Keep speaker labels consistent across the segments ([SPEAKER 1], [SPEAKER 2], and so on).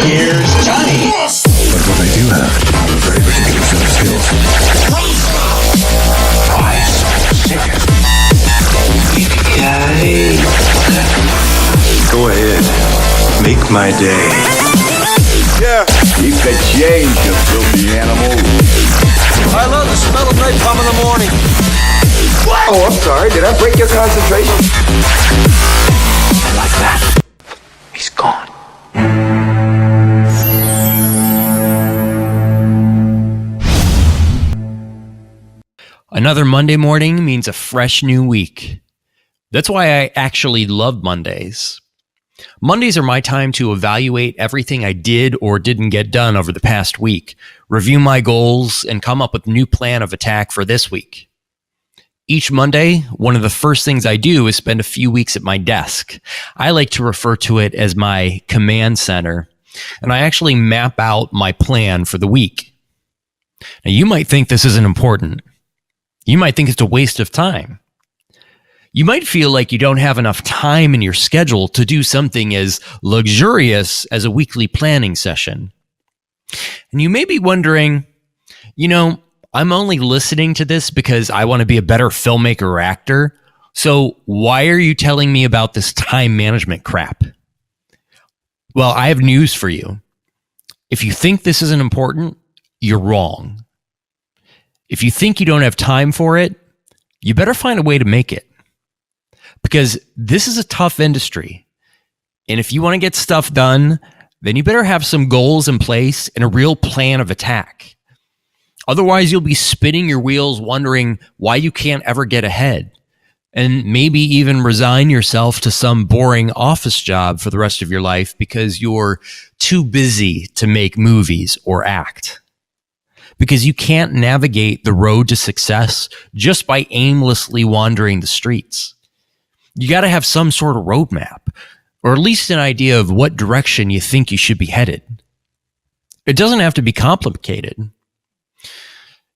[SPEAKER 1] Here's Johnny.
[SPEAKER 2] But what I do have are a very particular set of skills. Why so serious? Go ahead. Make my day.
[SPEAKER 3] Yeah. Keep the change, you filthy animal.
[SPEAKER 4] I love the smell of napalm in the morning.
[SPEAKER 3] What? Oh, I'm sorry. Did I break your concentration?
[SPEAKER 2] And like that, he's gone.
[SPEAKER 5] Another Monday morning means a fresh new week. That's why I actually love Mondays. Mondays are my time to evaluate everything I did or didn't get done over the past week, review my goals, and come up with a new plan of attack for this week. Each Monday, one of the first things I do is spend a few weeks at my desk. I like to refer to it as my command center, and I actually map out my plan for the week. Now, you might think this isn't important. You might think it's a waste of time. You might feel like you don't have enough time in your schedule to do something as luxurious as a weekly planning session. And you may be wondering, I'm only listening to this because I want to be a better filmmaker or actor. So why are you telling me about this time management crap? Well, I have news for you. If you think this isn't important, you're wrong. If you think you don't have time for it, you better find a way to make it. Because this is a tough industry. And if you want to get stuff done, then you better have some goals in place and a real plan of attack. Otherwise, you'll be spinning your wheels wondering why you can't ever get ahead. And maybe even resign yourself to some boring office job for the rest of your life because you're too busy to make movies or act. Because you can't navigate the road to success just by aimlessly wandering the streets. You got to have some sort of roadmap, or at least an idea of what direction you think you should be headed. It doesn't have to be complicated.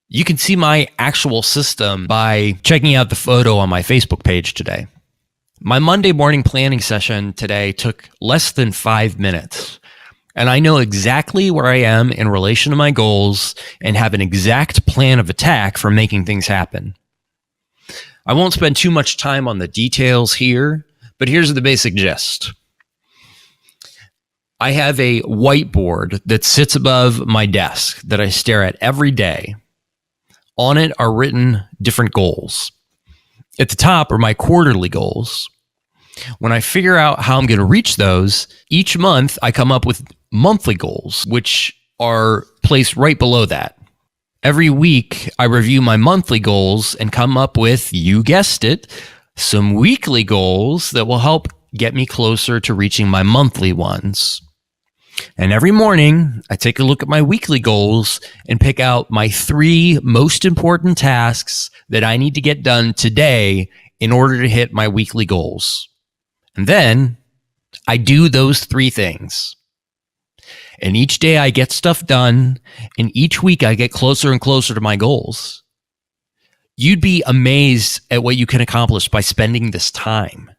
[SPEAKER 5] You can see my actual system by checking out the photo on my Facebook page today. My Monday morning planning session today took less than 5 minutes. And I know exactly where I am in relation to my goals and have an exact plan of attack for making things happen. I won't spend too much time on the details here, but here's the basic gist. I have a whiteboard that sits above my desk that I stare at every day. On it are written different goals. At the top are my quarterly goals. When I figure out how I'm going to reach those, each month I come up with monthly goals, which are placed right below that. Every week I review my monthly goals and come up with, you guessed it, some weekly goals that will help get me closer to reaching my monthly ones. And every morning I take a look at my weekly goals and pick out my 3 most important tasks that I need to get done today in order to hit my weekly goals. And then I do those 3 things. And each day I get stuff done, and each week I get closer and closer to my goals. You'd be amazed at what you can accomplish by spending this time.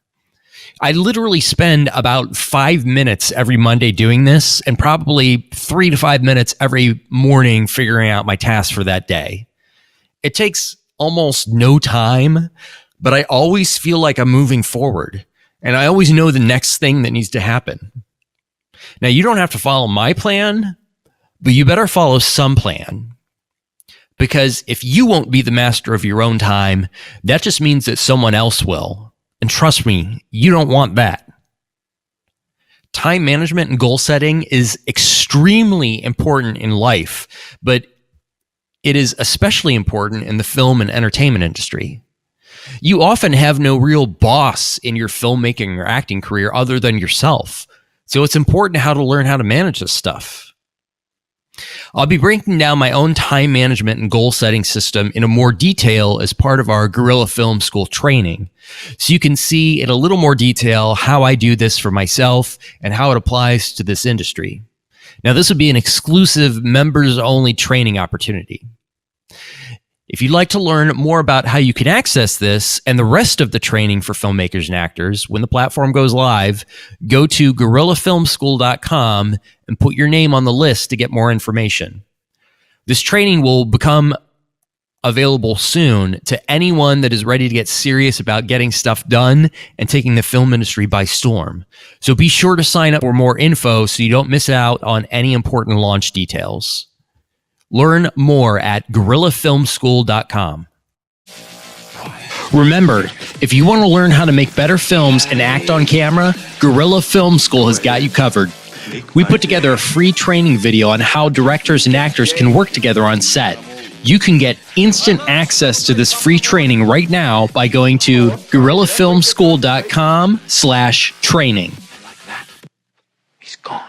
[SPEAKER 5] I literally spend about 5 minutes every Monday doing this, and probably 3 to 5 minutes every morning figuring out my tasks for that day. It takes almost no time, but I always feel like I'm moving forward. And I always know the next thing that needs to happen. Now, you don't have to follow my plan, but you better follow some plan. Because if you won't be the master of your own time, that just means that someone else will. And trust me, you don't want that. Time management and goal setting is extremely important in life, but it is especially important in the film and entertainment industry. You often have no real boss in your filmmaking or acting career other than yourself. So it's important how to learn how to manage this stuff. I'll be breaking down my own time management and goal setting system in a more detail as part of our Guerrilla Film School training. So you can see in a little more detail how I do this for myself and how it applies to this industry. Now, this would be an exclusive members only training opportunity. If you'd like to learn more about how you can access this and the rest of the training for filmmakers and actors when the platform goes live, go to gorillafilmschool.com and put your name on the list to get more information. This training will become available soon to anyone that is ready to get serious about getting stuff done and taking the film industry by storm. So be sure to sign up for more info so you don't miss out on any important launch details. Learn more at gorillafilmschool.com. Remember, if you want to learn how to make better films and act on camera, Gorilla Film School has got you covered. We put together a free training video on how directors and actors can work together on set. You can get instant access to this free training right now by going to gorillafilmschool.com/training.
[SPEAKER 1] He's gone.